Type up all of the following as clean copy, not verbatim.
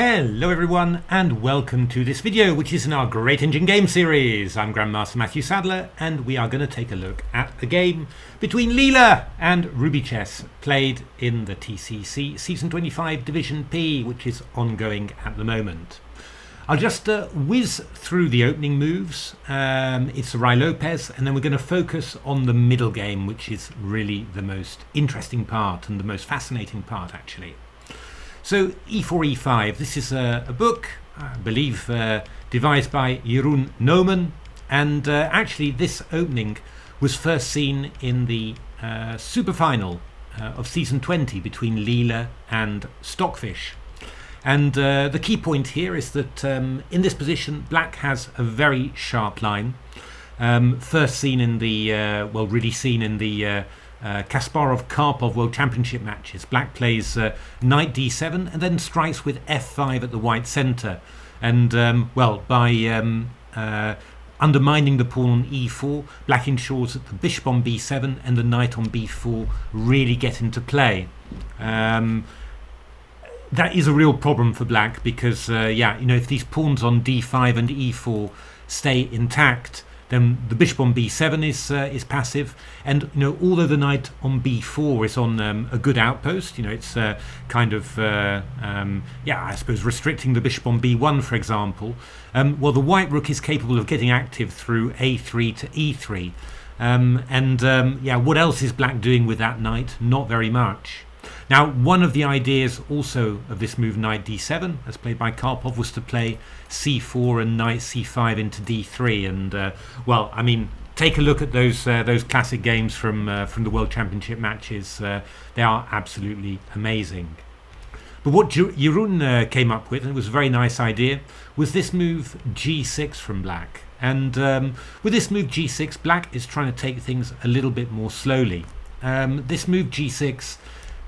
Hello everyone and welcome to this video, which is in our Great Engine game series. I'm Grandmaster Matthew Sadler and we are going to take a look at a game between Leela and RubiChess played in the TCEC Season 25 Division P, which is ongoing at the moment. I'll just whiz through the opening moves. It's Rai Lopez, and then we're going to focus on the middle game, which is really the most interesting part and the most fascinating part actually. So e4, e5, this is a book, I believe, devised by Jeroen Noumen, and actually this opening was first seen in the SuperFinal of Season 20 between Leela and Stockfish. And the key point here is that in this position, black has a very sharp line, first seen in the, really seen in the Kasparov-Karpov World Championship matches. Black plays knight d7 and then strikes with f5 at the white centre, and by undermining the pawn on e4, black ensures that the bishop on b7 and the knight on b4 really get into play. That is a real problem for black because if these pawns on d5 and e4 stay intact, then the bishop on b7 is passive, and although the knight on b4 is on a good outpost, it's kind of I suppose restricting the bishop on b1, for example. The white rook is capable of getting active through a3 to e3, what else is black doing with that knight? Not very much. Now, one of the ideas also of this move knight d7, as played by Karpov, was to play c4 and knight c5 into d3. And take a look at those classic games from the World Championship matches. They are absolutely amazing. But what Jeroen came up with, and it was a very nice idea, was this move g6 from black. And with this move g6, black is trying to take things a little bit more slowly. This move g6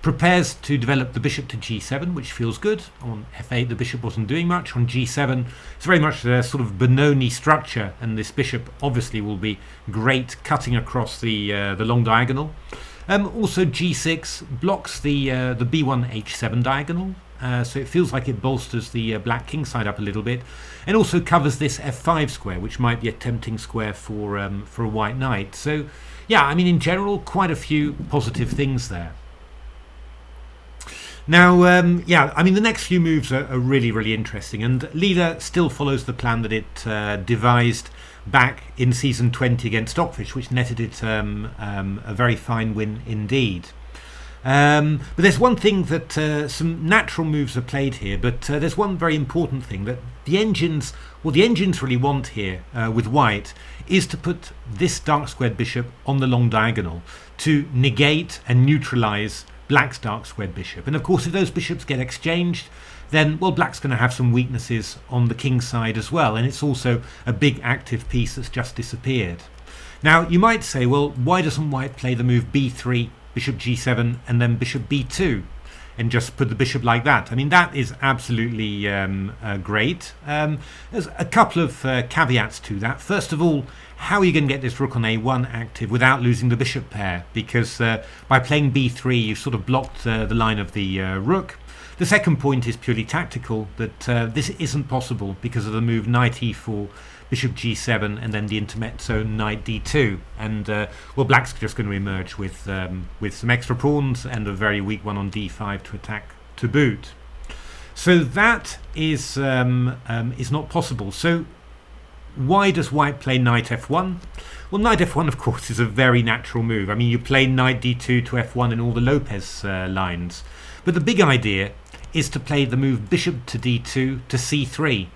prepares to develop the bishop to g7, which feels good. On f8 the bishop wasn't doing much. On g7 it's very much a sort of Benoni structure, and this bishop obviously will be great cutting across the long diagonal. Also g6 blocks the b1 h7 diagonal, so it feels like it bolsters the black king side up a little bit, and also covers this f5 square, which might be a tempting square for a white knight. So in general, quite a few positive things there. Now, the next few moves are really, really interesting, and Leela still follows the plan that it devised back in Season 20 against Stockfish, which netted it a very fine win indeed. But there's one thing that some natural moves are played here, but there's one very important thing that the engines really want here with white is to put this dark squared bishop on the long diagonal to negate and neutralize black's dark squared bishop. And of course, if those bishops get exchanged, then black's going to have some weaknesses on the king side as well, and it's also a big active piece that's just disappeared. Now you might say, well, why doesn't white play the move b3, bishop g7 and then bishop b2 and just put the bishop like that? That is absolutely great. There's a couple of caveats to that. First of all, how are you going to get this rook on a1 active without losing the bishop pair? Because by playing b3 you've sort of blocked the line of the rook. The second point is purely tactical, that this isn't possible because of the move knight e4, bishop g7 and then the intermezzo knight d2, and black's just going to emerge with some extra pawns and a very weak one on d5 to attack to boot. So that is not possible. So why does white play knight f1? Well, knight f1 of course is a very natural move. You play knight d2 to f1 in all the Lopez lines, but the big idea is to play the move bishop to d2 to c3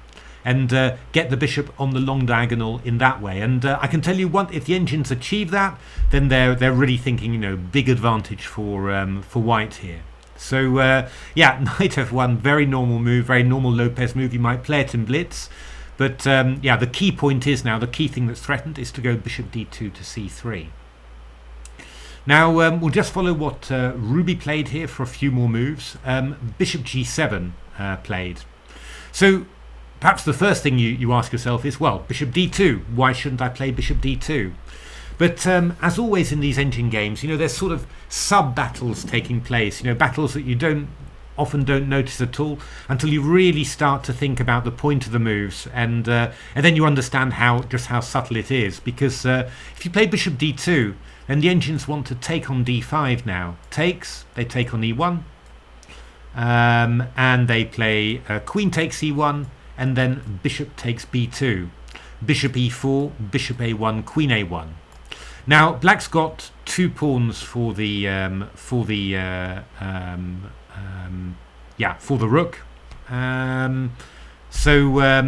and get the bishop on the long diagonal in that way. And I can tell you if the engines achieve that, then they're really thinking big advantage for white here. So knight f1, very normal move, very normal Lopez move. You might play it in blitz, but the key point is now, the key thing that's threatened is to go bishop d2 to c3. Now we'll just follow what Ruby played here for a few more moves. Bishop g7 played. So perhaps the first thing you ask yourself is, well, bishop d2, why shouldn't I play bishop d2? But as always in these engine games, there's sort of sub-battles taking place, battles that you don't often don't notice at all until you really start to think about the point of the moves, and then you understand just how subtle it is. Because if you play bishop d2, then the engines want to take on d5 now. They take on e1, and they play queen takes e1, and then bishop takes b2, bishop e4, bishop a1, queen a1. Now black's got 2 pawns for the rook, so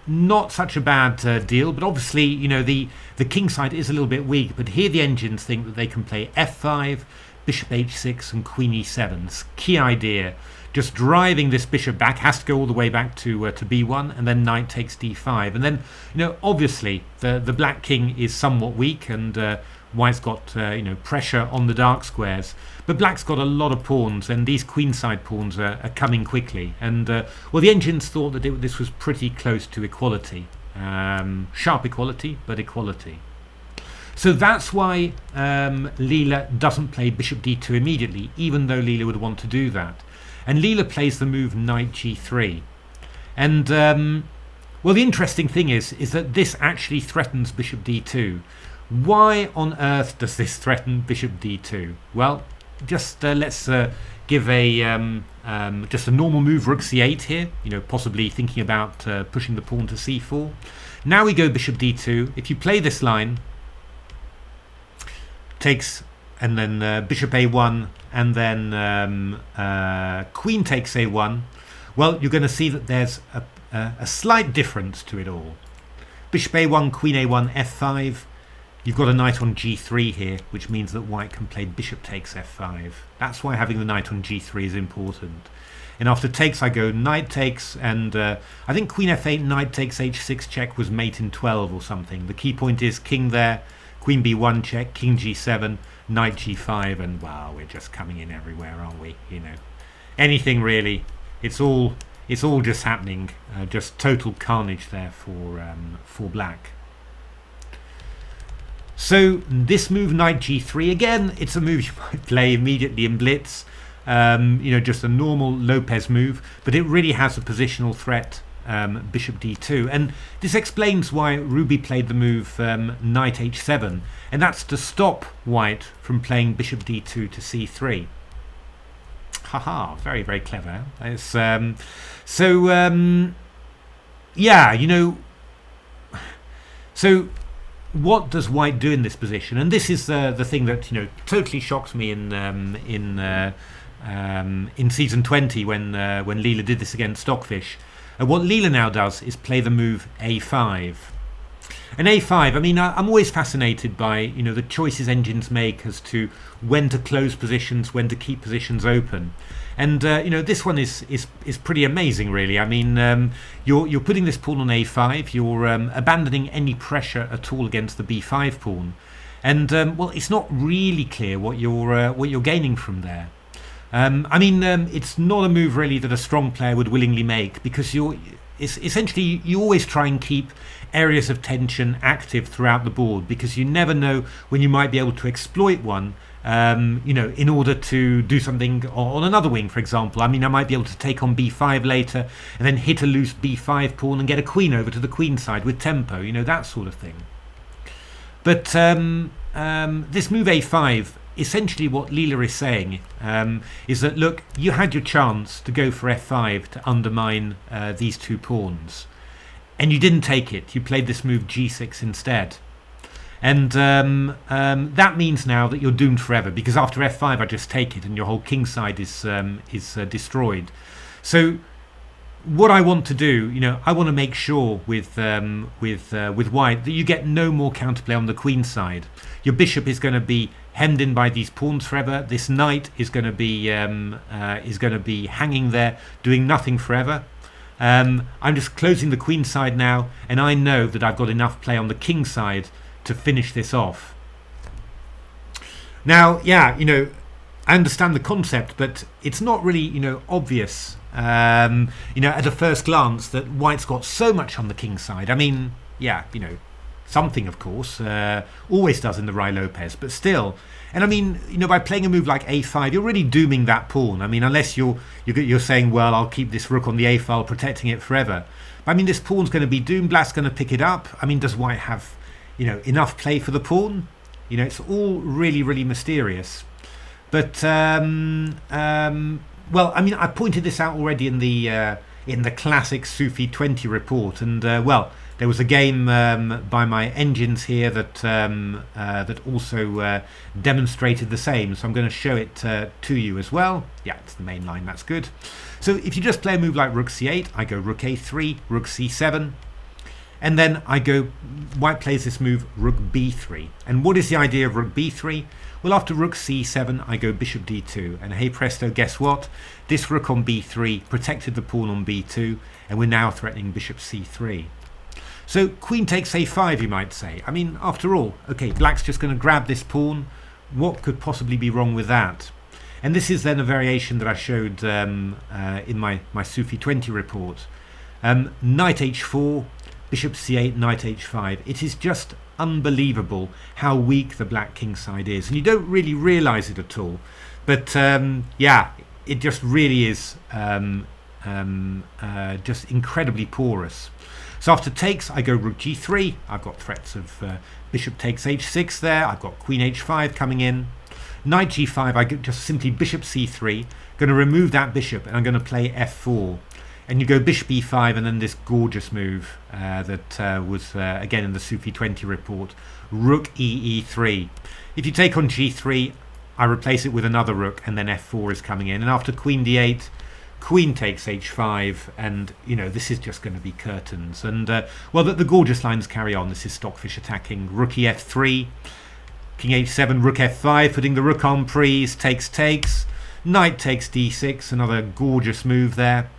not such a bad deal. But obviously, you know, the king side is a little bit weak. But here the engines think that they can play f5, bishop h6, and queen e7. It's key idea. Just driving this bishop back, has to go all the way back to b1, and then knight takes d5. And then, you know, obviously the black king is somewhat weak, and white's got pressure on the dark squares. But black's got a lot of pawns, and these queenside pawns are coming quickly. And well, the engines thought that this was pretty close to equality, sharp equality, but equality. So that's why Leela doesn't play bishop d2 immediately, even though Leela would want to do that. And Leela plays the move knight g3. And well, the interesting thing is that this actually threatens bishop d2. Why on earth does this threaten bishop d2? Well, just let's give a just a normal move, rook c8 here. You know, possibly thinking about pushing the pawn to c4. Now we go bishop d2. If you play this line, takes, and then bishop a1, and then queen takes a1. Well, you're going to see that there's a slight difference to it all. Bishop a1, queen a1, f5. You've got a knight on g3 here, which means that white can play bishop takes f5. That's why having the knight on g3 is important. And after takes, I go knight takes, and I think queen f8, knight takes h6 check was mate in 12 or something. The key point is king there, queen b1 check, king g7, knight g5, and wow, we're just coming in everywhere, aren't we? You know, anything really. It's all just happening. Just total carnage there for black. So this move, knight g3, again, it's a move you might play immediately in blitz. Just a normal Lopez move, but it really has a positional threat, bishop d2. And this explains why Ruby played the move knight h7, and that's to stop white from playing bishop d2 to c3. Haha, very, very clever. It's, yeah, you know, so what does white do in this position? And this is the thing that, you know, totally shocks me in season 20 when Leela did this against Stockfish. What Leela now does is play the move a5. And a5, I mean, I'm always fascinated by, you know, the choices engines make as to when to close positions, when to keep positions open. And you know, this one is pretty amazing, really. I mean, you're putting this pawn on a5. You're abandoning any pressure at all against the b5 pawn, and well, it's not really clear what you're gaining from there. I mean, it's not a move really that a strong player would willingly make, because it's essentially you always try and keep areas of tension active throughout the board, because you never know when you might be able to exploit one. You know, in order to do something on another wing, for example. I mean, I might be able to take on b5 later and then hit a loose b5 pawn and get a queen over to the queen side with tempo, you know, that sort of thing. But this move a5, essentially what Leela is saying is that, look, you had your chance to go for f5 to undermine these 2 pawns, and you didn't take it. You played this move g6 instead. And that means now that you're doomed forever, because after f5 I just take it and your whole king side is destroyed. So what I want to do, you know, I want to make sure with white that you get no more counterplay on the queen side. Your bishop is going to be hemmed in by these pawns forever. This knight is going to be hanging there doing nothing forever. I'm just closing the queen side now, and I know that I've got enough play on the king side to finish this off. Now, yeah, you know, I understand the concept, but it's not really, you know, obvious, you know, at a first glance that white's got so much on the king side. I mean, yeah, you know, something, of course, always does in the Ruy Lopez, but still. And I mean, by playing a move like a5, you're really dooming that pawn. I mean, unless you're saying, well, I'll keep this rook on the a file, protecting it forever. I mean, this pawn's going to be doomed. Black's going to pick it up. I mean, does white have, enough play for the pawn? It's all really, really mysterious. But well, I mean, I pointed this out already in the classic Sufi 20 report, and well, there was a game by my engines here that also demonstrated the same. So I'm going to show it to you as well. Yeah, it's the main line. That's good. So if you just play a move like rook c8, I go rook a3, rook c7, and then white plays this move rook b3. And what is the idea of rook b3? Well, after rook c7, I go bishop d2, and hey presto, guess what? This rook on b3 protected the pawn on b2, and we're now threatening bishop c3. So queen takes a5, you might say. I mean, after all, okay, black's just going to grab this pawn. What could possibly be wrong with that? And this is then a variation that I showed in my Sufi 20 report. Knight h4, bishop c8, knight h5. It is just unbelievable how weak the black king side is, and you don't really realize it at all. But yeah, it just really is just incredibly porous. So after takes, I go rook g3. I've got threats of bishop takes h6 there. I've got queen h5 coming in. Knight g5, I just simply bishop c3. Going to remove that bishop, and I'm going to play f4. And you go bishop e5, and then this gorgeous move that was, again, in the Sufi 20 report, rook e3. If you take on g3, I replace it with another rook, and then f4 is coming in. And after queen d8, queen takes h5, and this is just going to be curtains. And well, the gorgeous lines carry on. This is Stockfish attacking rook f3, king h7, rook f5, putting the rook on prise, takes, knight takes d6, another gorgeous move there.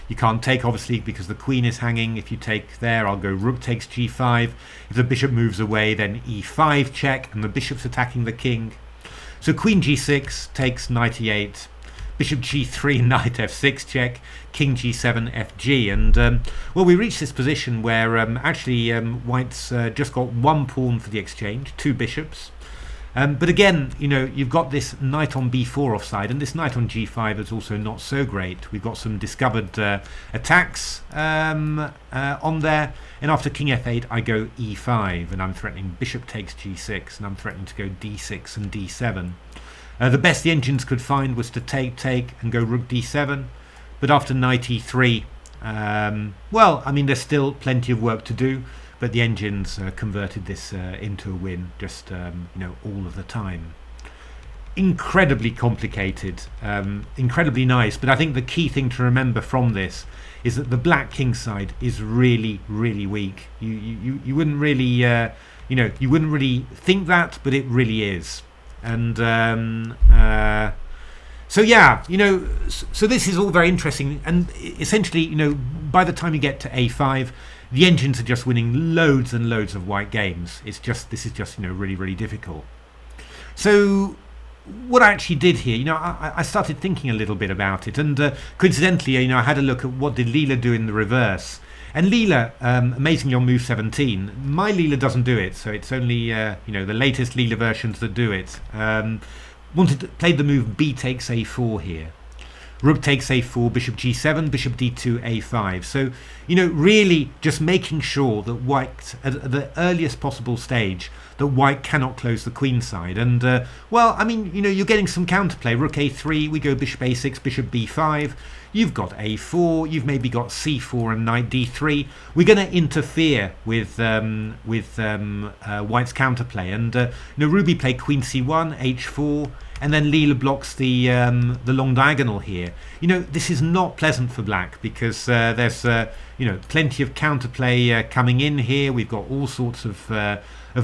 You can't take, obviously, because the queen is hanging. If you take there, I'll go rook takes g5. If the bishop moves away, then e5 check, and the bishop's attacking the king. So queen g6 takes knight e8, bishop g3, knight f6 check, king g7, fg. And well, we reach this position where actually white's just got one pawn for the exchange, two bishops. But again, you've got this knight on b4 offside, and this knight on g5 is also not so great. We've got some discovered attacks on there, and after king f8, I go e5, and I'm threatening bishop takes g6, and I'm threatening to go d6 and d7. The best the engines could find was to take, and go rook d7, but after knight e3, well, I mean, there's still plenty of work to do. But the engines converted this into a win just, all of the time. Incredibly complicated, incredibly nice. But I think the key thing to remember from this is that the black king side is really, really weak. You wouldn't really, you wouldn't really think that, but it really is. And so yeah, so this is all very interesting. And essentially, by the time you get to a5, the engines are just winning loads and loads of white games. This is just really, really difficult. So what I actually did here, I started thinking a little bit about it, and coincidentally, I had a look at what did Leela do in the reverse. And Leela, amazingly on move 17, my Leela doesn't do it, so it's only the latest Leela versions that do it. Played the move b takes a4 here. Rook takes a4, bishop g7, bishop d2, a5. So, really just making sure that white, at the earliest possible stage, that white cannot close the queen side. And, well, I mean, you're getting some counterplay. Rook a3, we go bishop a6, bishop b5. You've got a4, you've maybe got c4 and knight d3. We're going to interfere with white's counterplay. And, Ruby played queen c1, h4, and then Leela blocks the long diagonal here. This is not pleasant for black because there's plenty of counterplay coming in here. We've got all sorts of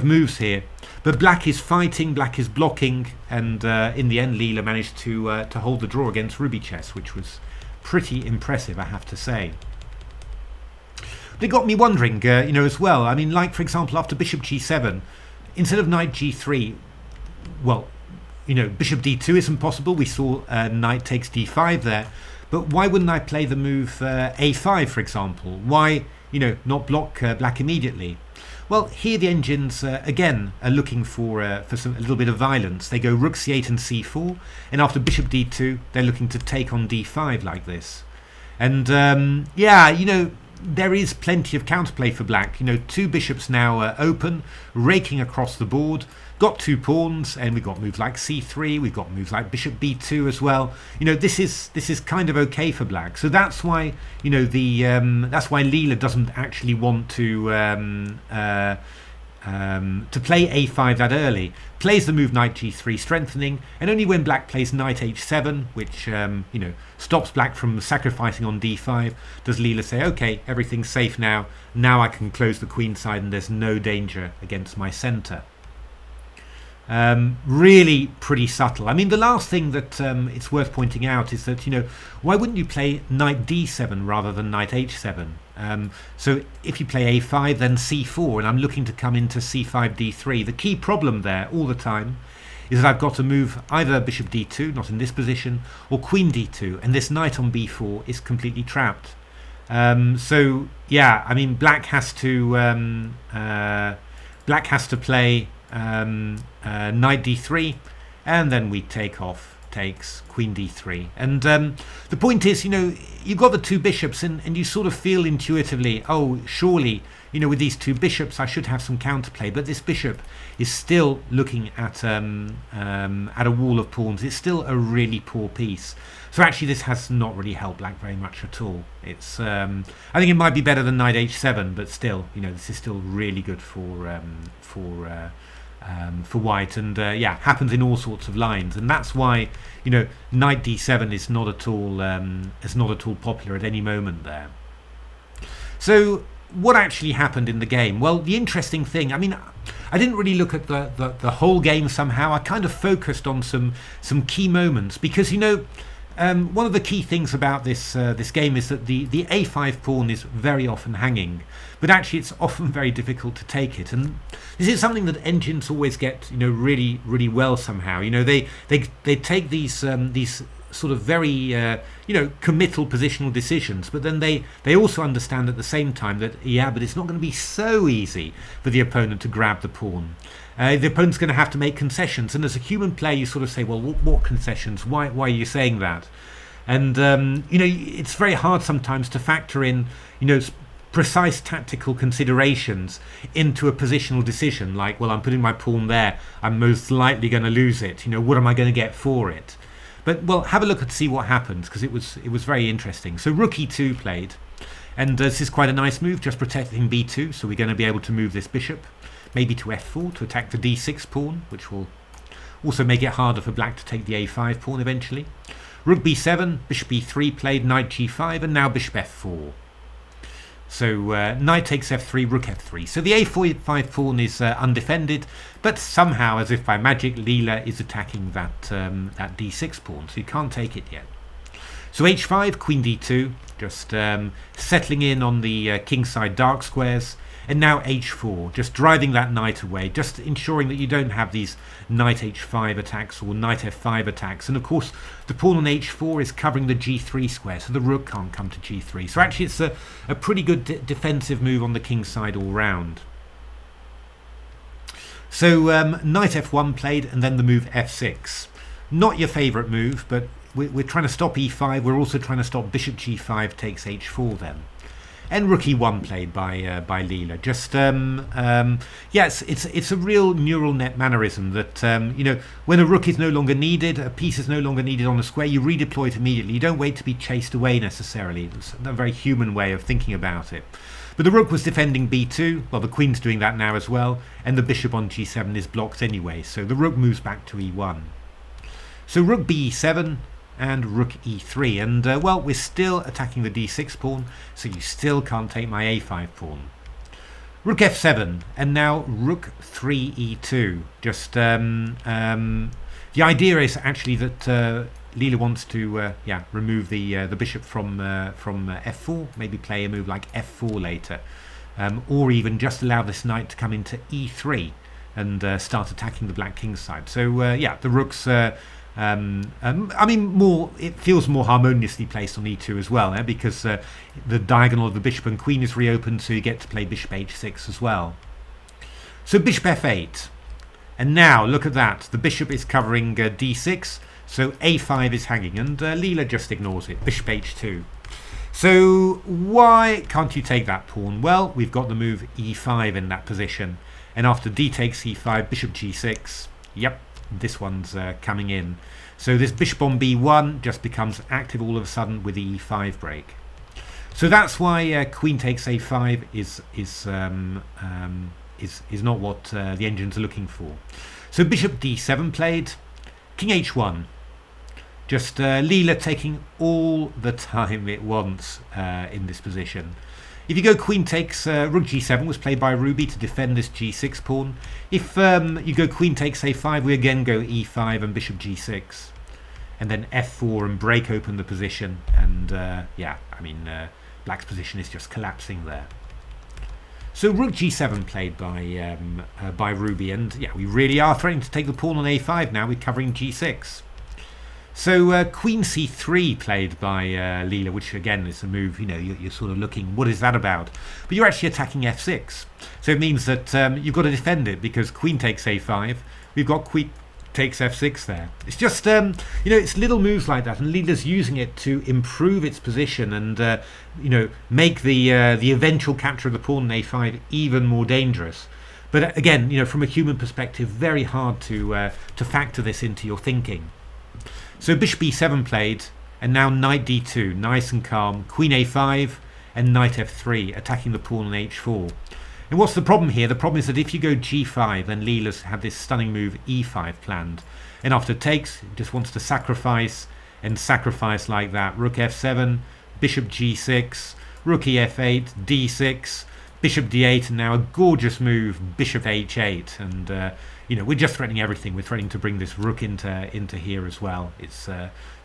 moves here, but black is fighting, black is blocking, and in the end, Leela managed to hold the draw against RubiChess, which was pretty impressive, I have to say. But it got me wondering, as well. I mean, like for example, after bishop g7, instead of knight g3, well, bishop d2 isn't possible. We saw knight takes d5 there. But why wouldn't I play the move a5, for example? Why, not block black immediately? Well, here the engines again are looking for a little bit of violence. They go rook c8 and c4, and after bishop d2, they're looking to take on d5 like this. And yeah, you know, there is plenty of counterplay for black. You know, two bishops now open, raking across the board. Got two pawns, and we've got moves like c3. We've got moves like bishop b2 as well. You know, this is kind of okay for black. So that's why, you know, that's why Leela doesn't actually want to play a5 that early. Plays the move knight g3, strengthening, and only when black plays knight h7, which you know, stops black from sacrificing on d5, does Leela say, okay, everything's safe now. Now I can close the queen side, and there's no danger against my center. Really pretty subtle. I mean, the last thing that it's worth pointing out is that, you know, why wouldn't you play knight d7 rather than knight h7? So if you play a5, then c4, and I'm looking to come into c5 d3. The key problem there all the time is that I've got to move either bishop d2, not in this position, or queen d2, and this knight on b4 is completely trapped. So yeah, I mean, black has to play knight d3, and then we take off, takes queen d3. And the point is, you know, you've got the two bishops, and you sort of feel intuitively, oh, surely, you know, with these two bishops I should have some counterplay, but this bishop is still looking at a wall of pawns. It's still a really poor piece. So actually this has not really helped black very much at all. It's I think it might be better than knight h7, but still, you know, this is still really good for white, and yeah, happens in all sorts of lines, and that's why, you know, knight d7 is not at all popular at any moment there. So what actually happened in the game? Well, the interesting thing, I mean, I didn't really look at the whole game somehow. I kind of focused on some key moments, because, you know, one of the key things about this game is that the a5 pawn is very often hanging, but actually it's often very difficult to take it, and this is something that engines always get, you know, really well somehow. You know, they take these sort of very you know, committal positional decisions, but then they also understand at the same time that, yeah, but it's not going to be so easy for the opponent to grab the pawn. The opponent's going to have to make concessions, and as a human player you sort of say, well, what concessions? Why are you saying that? And you know, it's very hard sometimes to factor in, you know, precise tactical considerations into a positional decision, like, well, I'm putting my pawn there, I'm most likely going to lose it, you know, what am I going to get for it? But, well, have a look and see what happens, because it was very interesting. So rook e2 played, and this is quite a nice move, just protecting b2, so we're going to be able to move this bishop, maybe to f4 to attack the d6 pawn, which will also make it harder for black to take the a5 pawn eventually. Rook b7, bishop e3 played, knight g5, and now bishop f4. So knight takes f3, rook f3. So the a5 pawn is undefended, but somehow, as if by magic, Leela is attacking that d6 pawn, so you can't take it yet. So h5, queen d2, just settling in on the kingside dark squares, and now h4, just driving that knight away, just ensuring that you don't have these knight h5 attacks or knight f5 attacks. And of course the pawn on h4 is covering the g3 square, so the rook can't come to g3. So actually it's a pretty good defensive move on the king side all round. So knight f1 played, and then the move f6. Not your favourite move, but we're trying to stop e5. We're also trying to stop bishop g5 takes h4 then. And rook e1 played by Leela. Just yes, it's a real neural net mannerism that you know, when a rook is no longer needed, a piece is no longer needed on a square, you redeploy it immediately. You don't wait to be chased away necessarily. It's a very human way of thinking about it. But the rook was defending b2. Well, the queen's doing that now as well, and the bishop on g7 is blocked anyway. So the rook moves back to e1. So rook b7. And rook e3, and well, we're still attacking the d6 pawn, so you still can't take my a5 pawn. Rook f7, and now rook 3 e2. Just the idea is actually that Leela wants to yeah, remove the bishop from f4, maybe play a move like f4 later, or even just allow this knight to come into e3 and start attacking the black king side. So yeah, the rook's I mean, it feels more harmoniously placed on e2 as well, because the diagonal of the bishop and queen is reopened, so you get to play bishop h6 as well. So bishop f8. And now, look at that. The bishop is covering d6. So a5 is hanging. And Leela just ignores it. Bishop h2. So why can't you take that pawn? Well, we've got the move e5 in that position. And after d takes e5, bishop g6. Yep, this one's coming in. So this bishop on b1 just becomes active all of a sudden with the e5 break. So that's why queen takes a5 is not what the engines are looking for. So bishop d7 played, king h1. Just Leela taking all the time it wants in this position. If you go queen takes, rook g7 was played by Ruby to defend this g6 pawn. If you go queen takes a5, we again go e5 and bishop g6. And then f4 and break open the position. And yeah, I mean, black's position is just collapsing there. So rook g7 played by Ruby. And yeah, we really are threatening to take the pawn on a5 now. We're covering g6. So queen c3 played by Leela, which again is a move, you know, you're sort of looking, what is that about? But you're actually attacking f6. So it means that you've got to defend it because queen takes a5. We've got queen takes f6 there. It's just, you know, it's little moves like that. And Leela's using it to improve its position and, you know, make the eventual capture of the pawn on a5 even more dangerous. But again, you know, from a human perspective, very hard to factor this into your thinking. So bishop e7 played, and now knight d2, nice and calm, queen a5, and knight f3, attacking the pawn on h4. And what's the problem here? The problem is that if you go g5, then Leela's had this stunning move e5 planned. And after takes, it just wants to sacrifice, and sacrifice like that. Rook f7, bishop g6, rook ef8, d6, bishop d8, and now a gorgeous move, bishop h8. And you know, we're just threatening everything. We're threatening to bring this rook into here as well. It's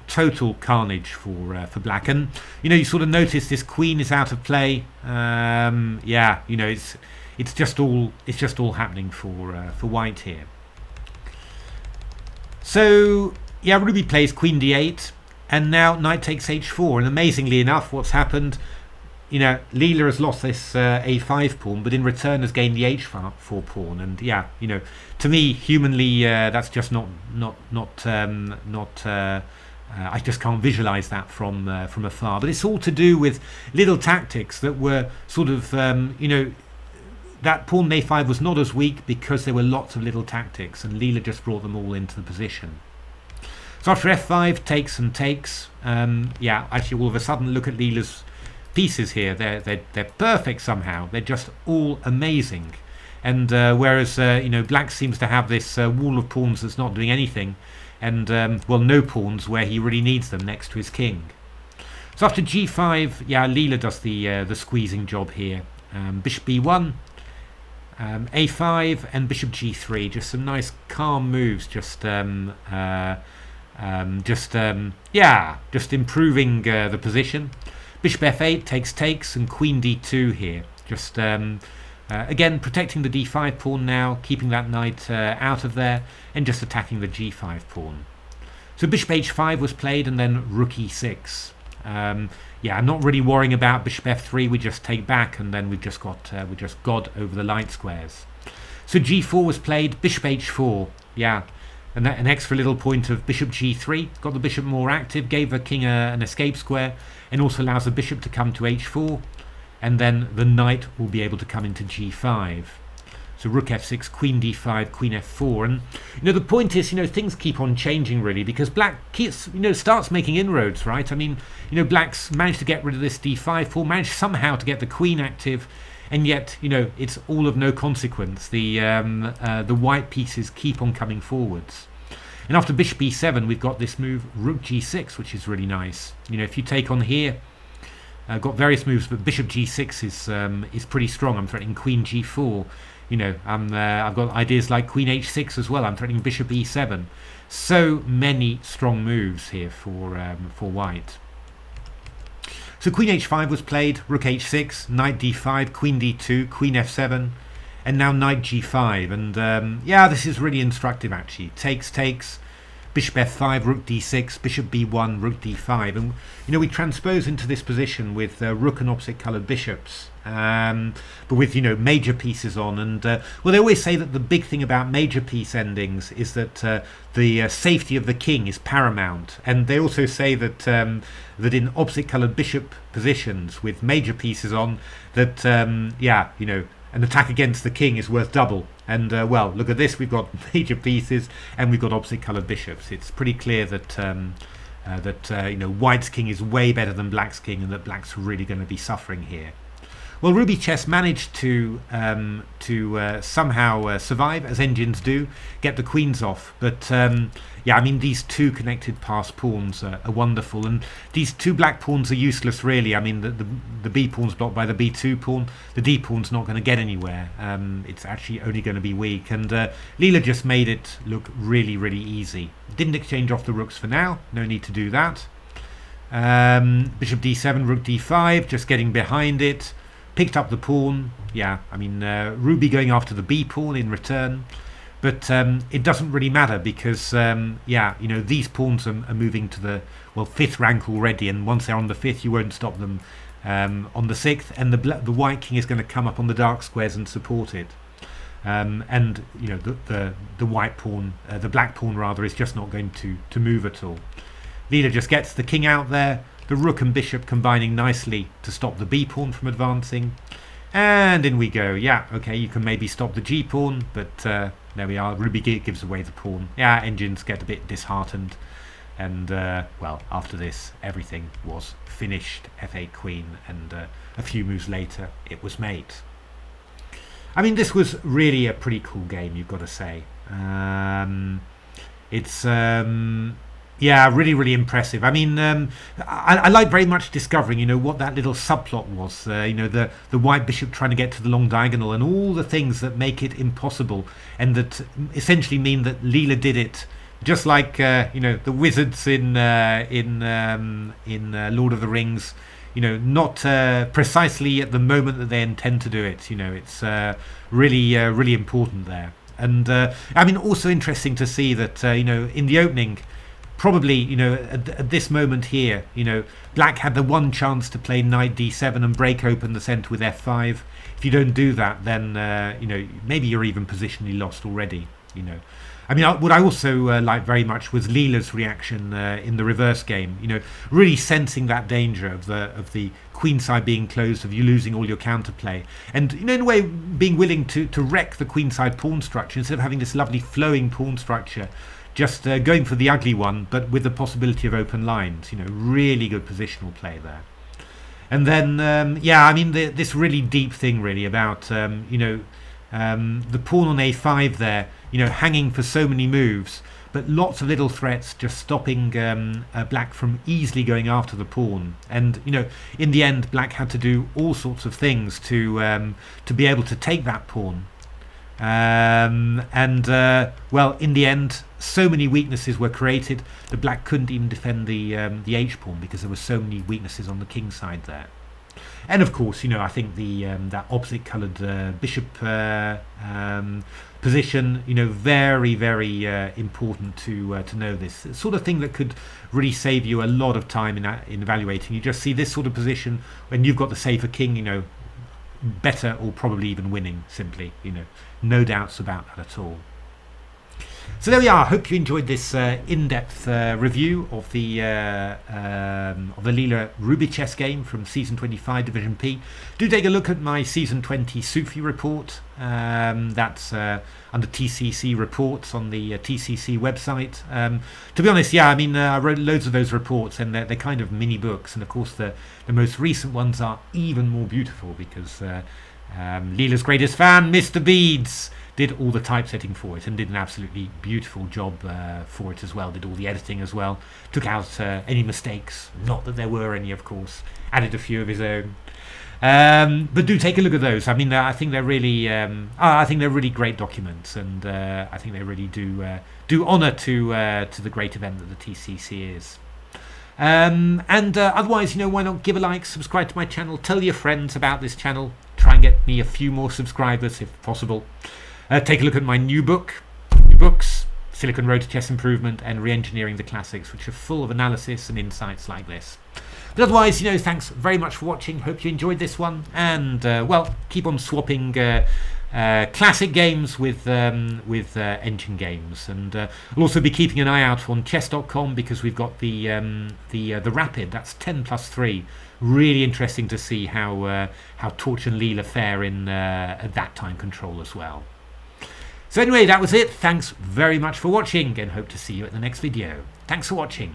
total carnage for black. And you know, you sort of notice this queen is out of play. Yeah, you know, it's just all happening for white here. So yeah, Ruby plays queen d8, and now knight takes h4. And amazingly enough, what's happened? You know, Leela has lost this a5 pawn, but in return has gained the h4 pawn. And yeah, you know, to me, humanly, that's just not. I just can't visualize that from afar. But it's all to do with little tactics that were sort of, you know, that pawn a5 was not as weak because there were lots of little tactics, and Leela just brought them all into the position. So after f5, takes and takes. Yeah, actually, all of a sudden, look at Leela's pieces here. They're perfect somehow. They're just all amazing. And whereas you know, black seems to have this wall of pawns that's not doing anything, and well, no pawns where he really needs them next to his king. So after g5, yeah, Leela does the squeezing job here. Bishop b1, a5, and bishop g3. Just some nice calm moves. Yeah, just improving the position. Bishop f8 takes, and queen d2 here. Just again protecting the d5 pawn now, keeping that knight out of there, and just attacking the g5 pawn. So bishop h5 was played, and then rook e6. Yeah, I'm not really worrying about bishop f3. We just take back, and then we've just got over the light squares. So g4 was played, bishop h4. Yeah. And an extra little point of bishop g3, got the bishop more active, gave the king an escape square, and also allows the bishop to come to h4, and then the knight will be able to come into g5. So rook f6, queen d5, queen f4, and you know, the point is, you know, things keep on changing really, because black keeps, you know, starts making inroads, right? I mean, you know, black's managed to get rid of this d5 pawn, managed somehow to get the queen active, and yet, you know, it's all of no consequence. The white pieces keep on coming forwards. And after bishop e7, we've got this move, rook g6, which is really nice. You know, if you take on here, got various moves, but bishop g6 is pretty strong. I'm threatening queen g4. You know, I've got ideas like queen h6 as well. I'm threatening bishop e7. So many strong moves here for white. So queen h5 was played, rook h6, knight d5, queen d2, queen f7, and now knight g5. And yeah, this is really instructive actually. Takes, bishop f5, rook d6, bishop b1, rook d5, and we transpose into this position with rook and opposite coloured bishops, but with major pieces on. And well, they always say that the big thing about major piece endings is that the safety of the king is paramount, and they also say that that in opposite coloured bishop positions with major pieces on, that an attack against the king is worth double. And well, look at this, we've got major pieces and we've got opposite coloured bishops. It's pretty clear that white's king is way better than black's king, and that black's really going to be suffering here. Well, RubiChess managed to somehow survive, as engines do, get the queens off. But these two connected pass pawns are wonderful, and these two black pawns are useless, really. I mean, the B pawn's blocked by the B2 pawn. The D pawn's not going to get anywhere. It's actually only going to be weak, and Leela just made it look really, really easy. Didn't exchange off the rooks for now. No need to do that. Bishop D7, rook D5, just getting behind it. Picked up the pawn. Ruby going after the B pawn in return, but it doesn't really matter because these pawns are moving to the fifth rank already, and once they're on the fifth, you won't stop them on the sixth, and the white king is going to come up on the dark squares and support it. The white pawn, the black pawn rather, is just not going to move at all. Leela just gets the king out there. The rook and bishop combining nicely to stop the B pawn from advancing. And in we go. Yeah, okay, you can maybe stop the G pawn, but there we are. Ruby gives away the pawn. Yeah, engines get a bit disheartened. And, after this, everything was finished. F8 queen, and a few moves later, it was mate. I mean, this was really a pretty cool game, you've got to say. It's... really, really impressive. I mean, I like very much discovering, what that little subplot was. The white bishop trying to get to the long diagonal, and all the things that make it impossible, and that essentially mean that Leela did it just like the wizards in Lord of the Rings. Not precisely at the moment that they intend to do it. It's really, really important there. And also interesting to see that in the opening. Probably, at this moment here, black had the one chance to play knight d7 and break open the centre with f5. If you don't do that, then, maybe you're even positionally lost already, what I also liked very much was Leela's reaction in the reverse game, really sensing that danger of the queenside being closed, of you losing all your counterplay. And, in a way, being willing to wreck the queenside pawn structure instead of having this lovely flowing pawn structure. Just going for the ugly one, but with the possibility of open lines. Really good positional play there. And then, this really deep thing, really, about, the pawn on a5 there, hanging for so many moves, but lots of little threats just stopping black from easily going after the pawn. And, in the end, black had to do all sorts of things to be able to take that pawn. In the end, so many weaknesses were created that black couldn't even defend the h pawn because there were so many weaknesses on the king side there. And of course, I think the that opposite coloured bishop position, very, very important to know this. It's sort of thing that could really save you a lot of time in evaluating. You just see this sort of position when you've got the safer king, better or probably even winning, simply, no doubts about that at all. So there we are. Hope you enjoyed this in-depth review of the Leela-RubiChess game from Season 25 Division P. Do take a look at my Season 20 Sufi report. That's under TCEC reports on the TCC website. To be honest, I wrote loads of those reports, and they're kind of mini books. And of course, the most recent ones are even more beautiful because Leela's greatest fan, Mr. Beads, did all the typesetting for it and did an absolutely beautiful job for it as well. Did all the editing as well. Took out any mistakes, not that there were any, of course. Added a few of his own. But do take a look at those. I mean, I think they're really, great documents, and I think they really do honour to the great event that the TCC is. Otherwise, why not give a like, subscribe to my channel, tell your friends about this channel, try and get me a few more subscribers if possible. Take a look at my new books, Silicon Road to Chess Improvement and Reengineering the Classics, which are full of analysis and insights like this. But otherwise, thanks very much for watching. Hope you enjoyed this one, and well, keep on swapping classic games with engine games, and I'll also be keeping an eye out on chess.com, because we've got the rapid. That's 10+3. Really interesting to see how Torch and Leela fare in at that time control as well. So anyway, that was it. Thanks very much for watching, and hope to see you at the next video. Thanks for watching.